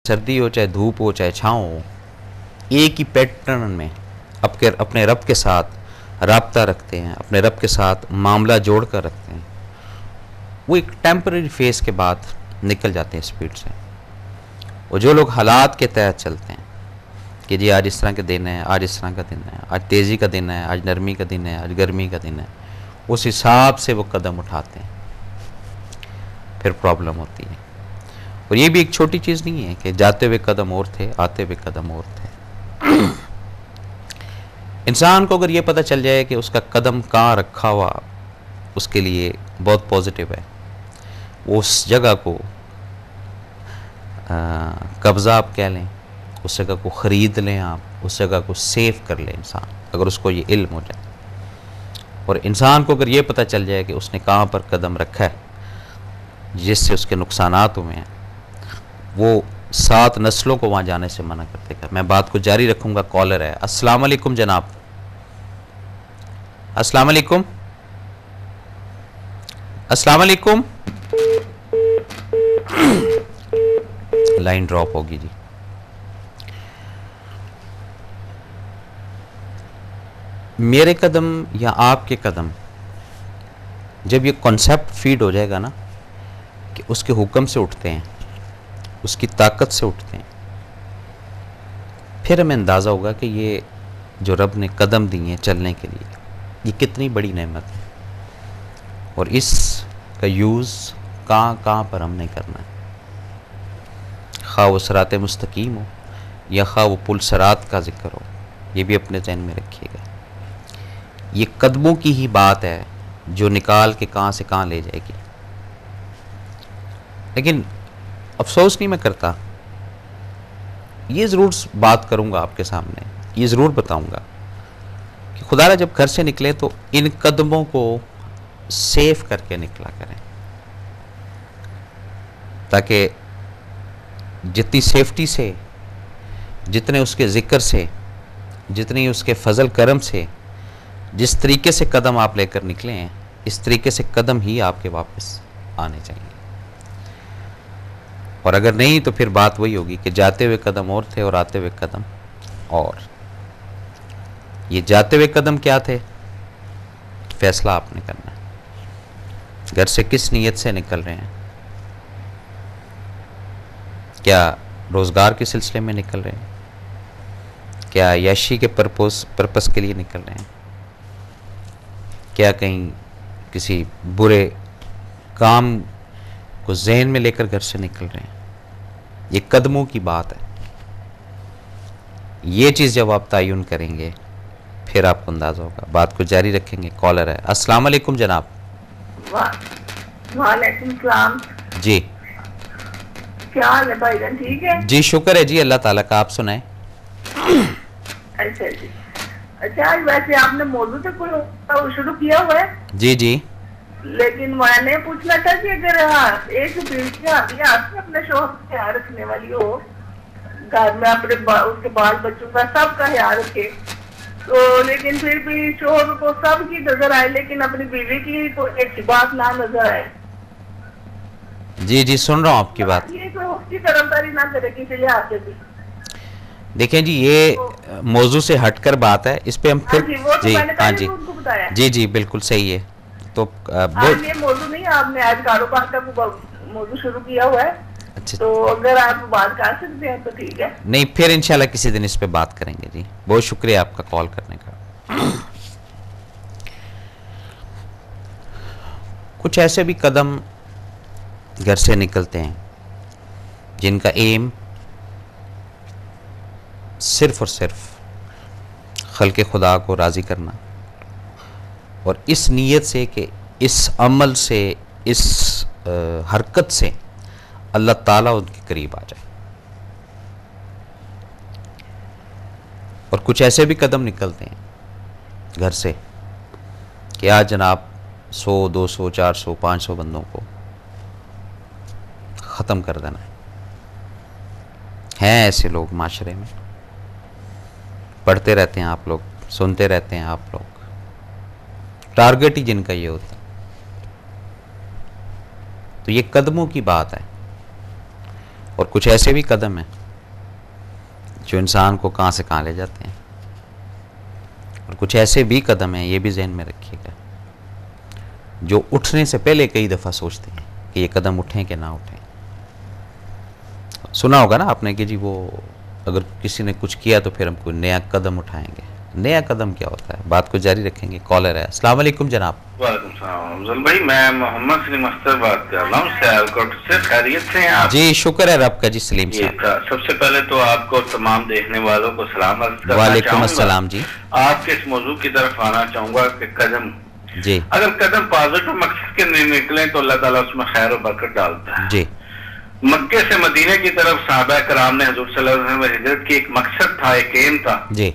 سردی ہو چاہے دھوپ ہو چاہے چھاؤں ہو، ایک ہی پیٹرن میں اپنے رب کے ساتھ رابطہ رکھتے ہیں، اپنے رب کے ساتھ معاملہ جوڑ کر رکھتے ہیں، وہ ایک ٹیمپرری فیز کے بعد نکل جاتے ہیں اسپیڈ سے. اور جو لوگ حالات کے تحت چلتے ہیں کہ جی آج اس طرح کے دن ہے، آج اس طرح کا دن ہے، آج تیزی کا دن ہے، آج نرمی کا دن ہے، آج گرمی کا دن ہے، اس حساب سے وہ قدم اٹھاتے ہیں، پھر پرابلم ہوتی ہے. اور یہ بھی ایک چھوٹی چیز نہیں ہے کہ جاتے ہوئے قدم اور تھے، آتے ہوئے قدم اور تھے. انسان کو اگر یہ پتہ چل جائے کہ اس کا قدم کہاں رکھا ہوا اس کے لیے بہت پازیٹیو ہے، وہ اس جگہ کو قبضہ آپ کہہ لیں، اس جگہ کو خرید لیں، آپ اس جگہ کو سیو کر لیں انسان، اگر اس کو یہ علم ہو جائے. اور انسان کو اگر یہ پتہ چل جائے کہ اس نے کہاں پر قدم رکھا ہے جس سے اس کے نقصانات ہوئے ہیں، وہ 7 نسلوں کو وہاں جانے سے منع کرتے گا. میں بات کو جاری رکھوں گا. کالر ہے. السلام علیکم جناب. السلام علیکم. السلام علیکم. لائن ڈراپ ہوگی جی. میرے قدم یا آپ کے قدم جب یہ کنسیپٹ فیڈ ہو جائے گا نا کہ اس کے حکم سے اٹھتے ہیں، اس کی طاقت سے اٹھتے ہیں، پھر ہمیں اندازہ ہوگا کہ یہ جو رب نے قدم دی ہیں چلنے کے لیے یہ کتنی بڑی نعمت ہے، اور اس کا یوز کہاں کہاں پر ہم نے کرنا ہے. خواہ وہ صراط مستقیم ہو یا خواہ وہ پل صراط کا ذکر ہو، یہ بھی اپنے ذہن میں رکھیے گا. یہ قدموں کی ہی بات ہے جو نکال کے کہاں سے کہاں لے جائے گی. لیکن افسوس نہیں میں کرتا، یہ ضرور بات کروں گا آپ کے سامنے، یہ ضرور بتاؤں گا کہ خدا را جب گھر سے نکلے تو ان قدموں کو سیف کر کے نکلا کریں، تاکہ جتنی سیفٹی سے، جتنے اس کے ذکر سے، جتنی اس کے فضل کرم سے، جس طریقے سے قدم آپ لے کر نکلے ہیں اس طریقے سے قدم ہی آپ کے واپس آنے چاہیے. اور اگر نہیں تو پھر بات وہی ہوگی کہ جاتے ہوئے قدم اور تھے اور آتے ہوئے قدم اور. یہ جاتے ہوئے قدم کیا تھے، فیصلہ آپ نے کرنا ہے. گھر سے کس نیت سے نکل رہے ہیں؟ کیا روزگار کے سلسلے میں نکل رہے ہیں؟ کیا عیاشی کے پرپس کے لیے نکل رہے ہیں؟ کیا کہیں کسی برے کام کو ذہن میں لے کر گھر سے نکل رہے ہیں؟ یہ قدموں کی بات ہے. یہ چیز جب آپ تعین کریں گے پھر آپ کو اندازہ ہوگا. بات کو جاری رکھیں گے. کالر ہے. السلام علیکم جناب. وعلیکم السلام. جی کیا حال ہے بھائی جان؟ ٹھیک ہے جی، شکر ہے جی اللہ تعالیٰ کا. آپ سنائیں. اچھا جی. اچھا، ویسے آپ نے موضوع سے کوئی شروع کیا ہوا ہے؟ جی جی. لیکن میں نے پوچھنا تھا کہ اگر ایک بیٹی اپنے شوہر کا خیال رکھنے والی ہو، گھر میں اپنے اس کے بال بچوں کا سب کا خیال رکھے، تو لیکن پھر بھی شوہر کو سب کی نظر آئے لیکن اپنی بیوی کی تو ایک بات نہ نظر آئے. جی جی، سن رہا ہوں آپ کی بات. یہ تو اس کی طرفداری نہ کرے کسی لحاظ سے بھی. دیکھیں جی، یہ موضوع سے ہٹ کر بات ہے، اس پہ ہم پھر جی ہاں جی بتایا جی جی بالکل صحیح ہے. تو یہ موضوع نہیں، آپ نے آج کاروبار کا موضوع شروع کیا ہوا ہے، اچھا تو اگر آپ بات کر سکتے ہیں تو ٹھیک ہے. نہیں، پھر انشاءاللہ کسی دن اس پہ بات کریں گے. جی بہت شکریہ آپ کا کال کرنے کا. کچھ ایسے بھی قدم گھر سے نکلتے ہیں جن کا ایم صرف اور صرف خلق خدا کو راضی کرنا، اور اس نیت سے کہ اس عمل سے، اس حرکت سے اللہ تعالیٰ ان کے قریب آ جائے. اور کچھ ایسے بھی قدم نکلتے ہیں گھر سے کہ آج جناب 100 200 400 500 بندوں کو ختم کر دینا ہے. ہیں ایسے لوگ معاشرے میں، پڑھتے رہتے ہیں آپ لوگ، سنتے رہتے ہیں آپ لوگ، ٹارگٹ ہی جن کا یہ ہوتا ہے. تو یہ قدموں کی بات ہے. اور کچھ ایسے بھی قدم ہیں جو انسان کو کہاں سے کہاں لے جاتے ہیں، اور کچھ ایسے بھی قدم ہیں، یہ بھی ذہن میں رکھیے گا، جو اٹھنے سے پہلے کئی دفعہ سوچتے ہیں کہ یہ قدم اٹھیں کہ نہ اٹھیں۔ سنا ہوگا نا آپ نے کہ جی وہ اگر کسی نے کچھ کیا تو پھر ہم کوئی نیا قدم اٹھائیں گے۔ نیا قدم کیا ہوتا ہے، بات کو جاری رکھیں گے۔ کالر ہے، السلام علیکم جناب۔ وعلیکم السلام افضل بھائی، میں محمد سلیم اختر بات کر رہا ہوں سیالکوٹ سے، خیریت سے ہیں آپ؟ جی شکر ہے رب کا جی سلیم جی صاحب۔ سب سے پہلے تو آپ کو تمام دیکھنے والوں کو سلام عرض کرنا وعلیکم چاہوں گا۔ السلام جی۔ آپ کے اس موضوع کی طرف آنا چاہوں گا کہ قدم، جی اگر قدم پازیٹو مقصد کے نہیں نکلیں تو اللہ تعالیٰ اس میں خیر و برکت ڈالتا ہے۔ جی مکے سے مدینے کی طرف صحابہ کرام نے حضور صلی اللہ علیہ وسلم ہجرت کی، ایک مقصد تھا، ایک ایم تھا، جی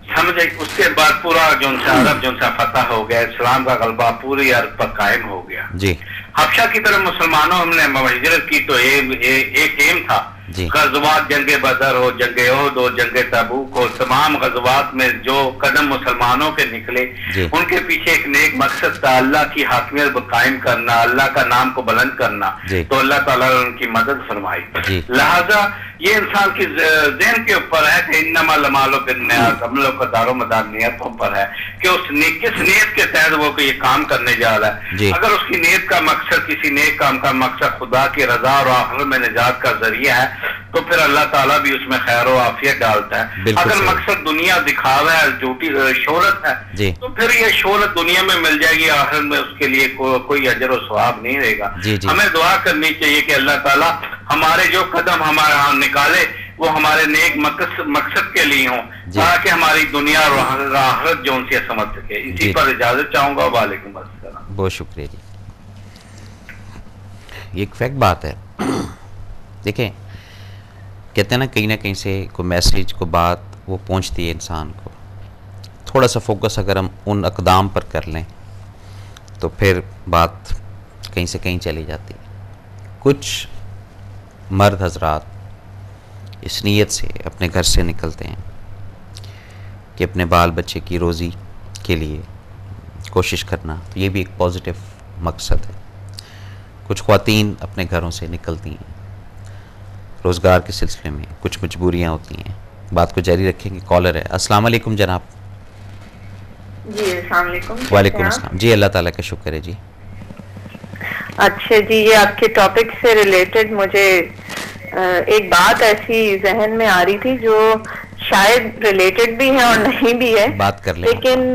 سمجھے۔ اس کے بعد پورا جون سا عرب جون سا فتح ہو گیا، اسلام کا غلبہ پوری عرب پر قائم ہو گیا۔ جی حبشہ کی طرف مسلمانوں ہم نے ہجرت کی تو ایک ایم تھا، جی غزوات جنگ بدر ہو، جنگ احد ہو، جنگ تبوک ہو، تمام غزوات میں جو قدم مسلمانوں کے نکلے جی ان کے پیچھے ایک نیک مقصد تھا، اللہ کی حاکمیت قائم کرنا، اللہ کا نام کو بلند کرنا، جی تو اللہ تعالیٰ نے ان کی مدد فرمائی۔ جی لہذا یہ انسان کی ذہن کے اوپر ہے کہ انما الاعمال بالنیات، عملوں کا دار و مدار نیتوں پر ہے کہ اس کس نیت کے تحت وہ یہ کام کرنے جا رہا ہے۔ جی اگر اس کی نیت کا مقصد، کسی نیک کام کا مقصد خدا کی رضا اور آخرت میں نجات کا ذریعہ ہے تو پھر اللہ تعالیٰ بھی اس میں خیر و عافیت ڈالتا ہے۔ بالکل اگر صحیح۔ مقصد دنیا دکھاوا ہے، جھوٹی شہرت ہے، جی تو پھر یہ شہرت دنیا میں مل جائے گی، آخرت میں اس کے لیے کوئی اجر و ثواب نہیں رہے گا۔ جی جی ہمیں دعا کرنی چاہیے کہ اللہ تعالیٰ ہمارے جو قدم ہمارے ہاں نکالے وہ ہمارے نیک مقصد کے لیے ہوں، جی تاکہ ہماری دنیا اور آخرت جو ان سے سمجھ سکے۔ اسی جی پر اجازت چاہوں گا۔ وعلیکم السلام۔ بہت شکریہ جی۔ یہ ایک فیکٹ بات ہے، دیکھیں کہتے ہیں نا کہیں نہ کہیں سے کوئی میسیج کو بات وہ پہنچتی ہے انسان کو، تھوڑا سا فوکس اگر ہم ان اقدام پر کر لیں تو پھر بات کہیں سے کہیں چلی جاتی ہے۔ کچھ مرد حضرات اس نیت سے اپنے گھر سے نکلتے ہیں کہ اپنے بال بچے کی روزی کے لیے کوشش کرنا، تو یہ بھی ایک پازیٹیو مقصد ہے۔ کچھ خواتین اپنے گھروں سے نکلتی ہیں روزگار کے سلسلے میں، کچھ مجبوریاں ہوتی ہیں۔ بات کو جاری رکھیں گے۔ کالر ہے، السلام علیکم جناب۔ جی السلام علیکم۔ وعلیکم السلام جی، اللہ تعالیٰ کا شکر ہے جی۔ اچھا جی، یہ آپ کے ٹاپک سے ریلیٹڈ مجھے ایک بات ایسی ذہن میں آ رہی تھی جو شاید ریلیٹڈ بھی ہے اور نہیں بھی ہے، بات کر لیں۔ لیکن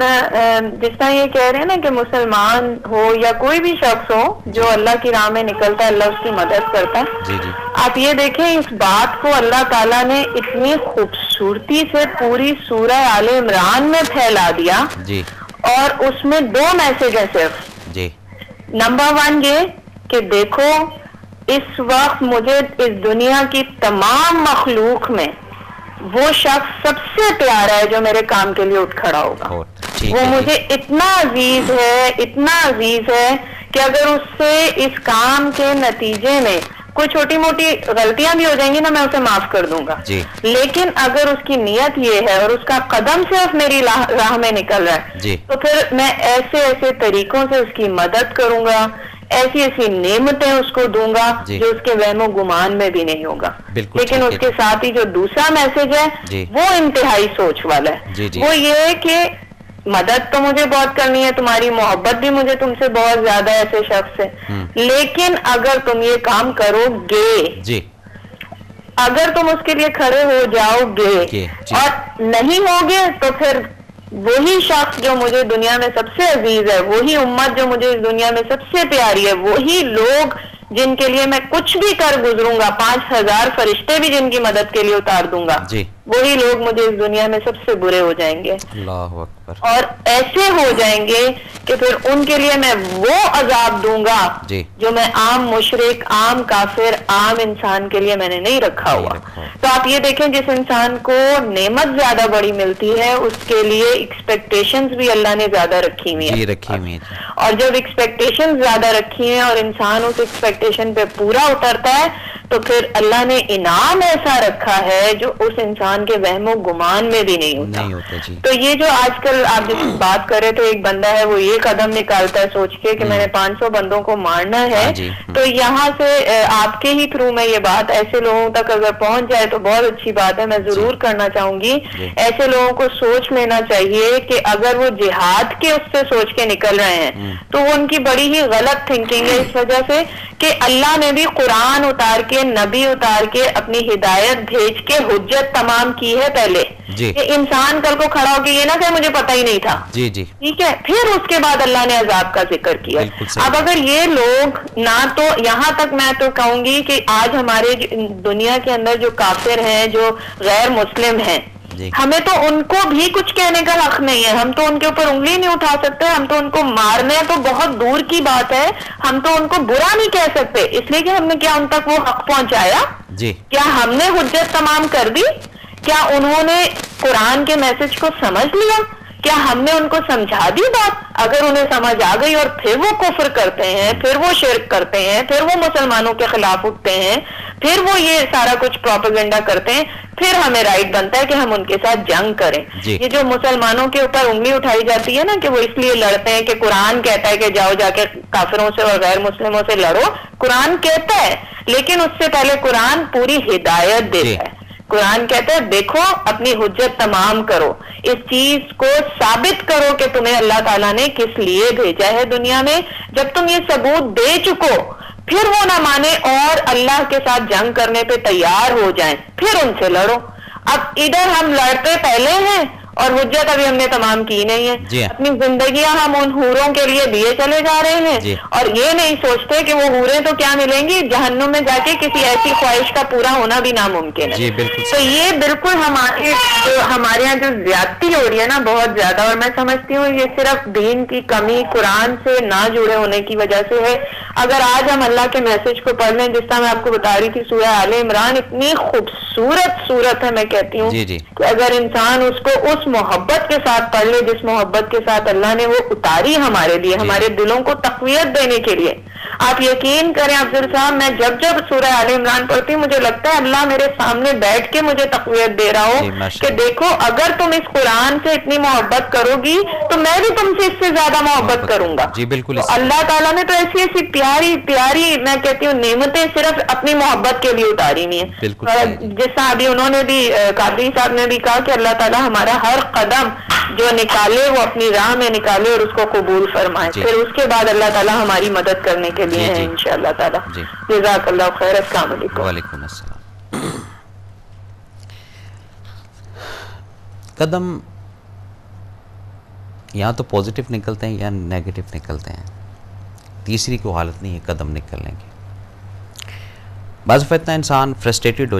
جس طرح یہ کہہ رہے ہیں نا کہ مسلمان ہو یا کوئی بھی شخص ہو جو اللہ کی راہ میں نکلتا ہے اللہ اس کی مدد کرتا ہے۔ جی جی آپ یہ دیکھیں اس بات کو اللہ تعالیٰ نے اتنی خوبصورتی سے پوری سورہ آل عمران میں پھیلا دیا، جی اور اس میں 2 میسج ہیں صرف۔ جی نمبر 1 یہ کہ دیکھو اس وقت مجھے اس دنیا کی تمام مخلوق میں وہ شخص سب سے پیارا ہے جو میرے کام کے لیے اٹھ کھڑا ہوگا، ٹھیک وہ ہے مجھے جی۔ اتنا عزیز ہے، اتنا عزیز ہے کہ اگر اس سے اس کام کے نتیجے میں کوئی چھوٹی موٹی غلطیاں بھی ہو جائیں گی نا میں اسے معاف کر دوں گا، جی لیکن اگر اس کی نیت یہ ہے اور اس کا قدم صرف میری راہ میں نکل رہا ہے جی تو پھر میں ایسے ایسے طریقوں سے اس کی مدد کروں گا، ایسی ایسی نعمتیں اس کو دوں گا جی جو اس کے وہم و گمان میں بھی نہیں ہوگا۔ بالکل لیکن ٹھیک اس ہے کے جی۔ ساتھ ہی جو دوسرا میسج ہے جی وہ انتہائی سوچ والا جی ہے، جی وہ یہ ہے کہ مدد تو مجھے بہت کرنی ہے، تمہاری محبت بھی مجھے تم سے بہت زیادہ ہے ایسے شخص سے، لیکن اگر تم یہ کام کرو گے، جی اگر تم اس کے لیے کھڑے ہو جاؤ گے جی اور نہیں ہوگے تو پھر وہی شخص جو مجھے دنیا میں سب سے عزیز ہے، وہی امت جو مجھے اس دنیا میں سب سے پیاری ہے، وہی لوگ جن کے لیے میں کچھ بھی کر گزروں گا، 5000 فرشتے بھی جن کی مدد کے لیے اتار دوں گا، جی وہی لوگ مجھے اس دنیا میں سب سے برے ہو جائیں گے، اللہ اکبر، اور ایسے ہو جائیں گے کہ پھر ان کے لیے میں وہ عذاب دوں گا جی جو میں عام مشرک، عام کافر، عام انسان کے لیے میں نے نہیں رکھا ہوا۔ تو آپ یہ دیکھیں جس انسان کو نعمت زیادہ بڑی ملتی ہے اس کے لیے ایکسپیکٹیشنز بھی اللہ نے زیادہ رکھی ہوئی جی ہیں، رکھی ہوئی ہے جی۔ اور جب ایکسپیکٹیشن زیادہ رکھی ہیں اور انسان اس ایکسپیکٹیشن پہ پورا اترتا ہے تو پھر اللہ نے انعام ایسا رکھا ہے جو اس انسان کے وہم و گمان میں بھی نہیں ہوتا جی. تو یہ جو آج کل آپ جس بات کر رہے تھے، ایک بندہ ہے وہ یہ قدم نکالتا ہے سوچ کے کہ میں نے 500 بندوں کو مارنا ہے، تو یہاں سے آپ کے ہی تھرو میں یہ بات ایسے لوگوں تک اگر پہنچ جائے تو بہت اچھی بات ہے. میں ضرور کرنا چاہوں گی ایسے لوگوں کو سوچ لینا چاہیے کہ اگر وہ جہاد کے اس سے سوچ کے نکل رہے ہیں تو وہ ان کی بڑی ہی غلط تھنکنگ ہے، اس وجہ سے کہ اللہ نے بھی قرآن اتار کے، نبی اتار کے، اپنی ہدایت بھیج کے حجت تمام کی ہے پہلے کہ انسان کل کو کھڑا ہو کے یہ نہ کہ مجھے پتہ ہی نہیں تھا. ٹھیک ہے، پھر اس کے بعد اللہ نے عذاب کا ذکر کیا. اب اگر یہ لوگ نہ، تو یہاں تک میں تو کہوں گی کہ آج ہمارے دنیا کے اندر جو کافر ہیں، جو غیر مسلم ہیں، ہمیں تو ان کو بھی کچھ کہنے کا حق نہیں ہے. ہم تو ان کے اوپر انگلی نہیں اٹھا سکتے، ہم تو ان کو مارنے تو بہت دور کی بات ہے، ہم تو ان کو برا نہیں کہہ سکتے، اس لیے کہ ہم نے کیا ان تک وہ حق پہنچایا؟ کیا ہم نے حجت تمام کر دی؟ کیا انہوں نے قرآن کے میسج کو سمجھ لیا؟ کیا ہم نے ان کو سمجھا دی بات؟ اگر انہیں سمجھ آ گئی اور پھر وہ کفر کرتے ہیں، پھر وہ شرک کرتے ہیں، پھر وہ مسلمانوں کے خلاف اٹھتے ہیں، پھر وہ یہ سارا کچھ پروپیگنڈا کرتے ہیں، پھر ہمیں رائٹ بنتا ہے کہ ہم ان کے ساتھ جنگ کریں. یہ جو مسلمانوں کے اوپر انگلی اٹھائی جاتی ہے نا کہ وہ اس لیے لڑتے ہیں کہ قرآن کہتا ہے کہ جاؤ جا کے کافروں سے اور غیر مسلموں سے لڑو، قرآن کہتا ہے، لیکن اس سے پہلے قرآن پوری ہدایت دیتا ہے. قرآن کہتا ہے دیکھو اپنی حجت تمام کرو، اس چیز کو ثابت کرو کہ تمہیں اللہ تعالیٰ نے کس لیے بھیجا ہے دنیا میں. جب تم یہ ثبوت دے چکو، پھر وہ نہ مانے اور اللہ کے ساتھ جنگ کرنے پہ تیار ہو جائیں، پھر ان سے لڑو. اب ادھر ہم لڑتے پہلے ہیں اور حجت ابھی ہم نے تمام کی نہیں ہے. اپنی زندگیاں ہم ان حوروں کے لیے دیے چلے جا رہے ہیں اور یہ نہیں سوچتے کہ وہ حوریں تو کیا ملیں گی جہنم میں جا کے، کسی ایسی خواہش کا پورا ہونا بھی ناممکن ہے. تو یہ بالکل ہمارے یہاں جو زیادتی ہو رہی ہے نا بہت زیادہ، اور میں سمجھتی ہوں یہ صرف دین کی کمی، قرآن سے نہ جڑے ہونے کی وجہ سے ہے. اگر آج ہم اللہ کے میسج کو پڑھ لیں، جس طرح میں آپ کو بتا رہی تھی سورہ آل عمران اتنی خوبصورت صورت ہے، میں کہتی ہوں کہ اگر انسان اس کو اس محبت کے ساتھ پڑھ لے جس محبت کے ساتھ اللہ نے وہ اتاری ہمارے لیے، ہمارے دلوں کو تقویت دینے کے لیے. آپ یقین کریں افضل صاحب، میں جب سورہ آل عمران پڑھتی ہوں مجھے لگتا ہے اللہ میرے سامنے بیٹھ کے مجھے تقویت دے رہا ہو کہ دیکھو اگر تم اس قرآن سے اتنی محبت کرو گی تو میں بھی تم سے اس سے زیادہ محبت کروں گا. بالکل. اللہ تعالیٰ نے تو ایسی ایسی پیاری پیاری میں کہتی ہوں نعمتیں صرف اپنی محبت کے لیے اتاری ہوئی ہیں. جس طرح ابھی انہوں نے بھی قادری صاحب نے بھی کہا کہ اللہ تعالیٰ ہمارا ہر قدم جو نکالے وہ اپنی راہ میں نکالے اور اس کو قبول فرمائے. پھر اس کے بعد اللہ تعالیٰ ہماری مدد کرنے کے لیے ہے انشاءاللہ تعالیٰ. جزاک اللہ خیر. السلام علیکم. وعلیکم السلام. قدم یا تو پازیٹیو نکلتے ہیں یا نیگیٹو نکلتے ہیں، تیسری کوئی حالت نہیں ہے قدم نکلنے کی. بعض فتنہ انسان فرسٹریٹڈ ہو